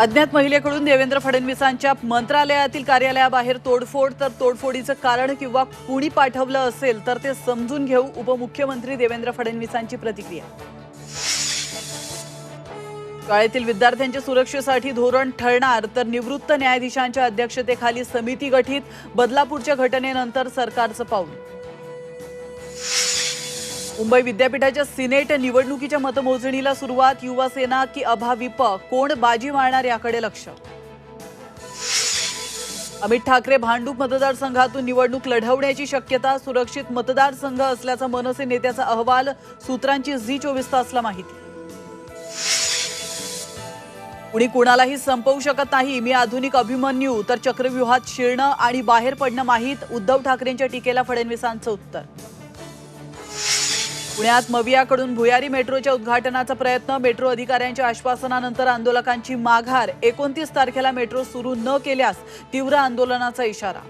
अज्ञात महिलेकडून देवेंद्र फडणवीसांच्या मंत्रालयातील कार्यालयाबाहेर तोडफोड, तर तोडफोडीचं कारण किंवा कुणी पाठवलं असेल तर ते समजून घेऊ, उपमुख्यमंत्री देवेंद्र फडणवीसांची प्रतिक्रिया। शाळेतील विद्यार्थ्यांच्या सुरक्षेसाठी धोरण ठरणार, तर निवृत्त न्यायाधीशांच्या अध्यक्षतेखाली समिती गठीत, बदलापूरच्या घटनेनंतर सरकारचं पाऊल। मुंबई विद्यापीठाच्या सिनेट निवडणुकीच्या मतमोजणीला सुरुवात, युवा सेना की अभाविप, कोण बाजी मारणार याकडे लक्ष। अमित ठाकरे भांडूप मतदारसंघातून निवडणूक लढवण्याची शक्यता, सुरक्षित मतदारसंघ असल्याचा मनसे नेत्याचा अहवाल, सूत्रांची झी24 तासला माहिती। कुणी कुणालाही संपवू शकत नाही, मी आधुनिक अभिमन्यू, तर चक्रव्यूहात शिरणं आणि बाहेर पडणं माहीत, उद्धव ठाकरेंच्या टीकेला फडणवीसांचं उत्तर। पुण्यात मवियाकडून भुयारी मेट्रोच्या उद्घाटनाचा प्रयत्न, मेट्रो अधिकाऱ्यांच्या आश्वासनानंतर आंदोलकांची माघार, 29 तारखेला मेट्रो सुरू न केल्यास तीव्र आंदोलनाचा इशारा।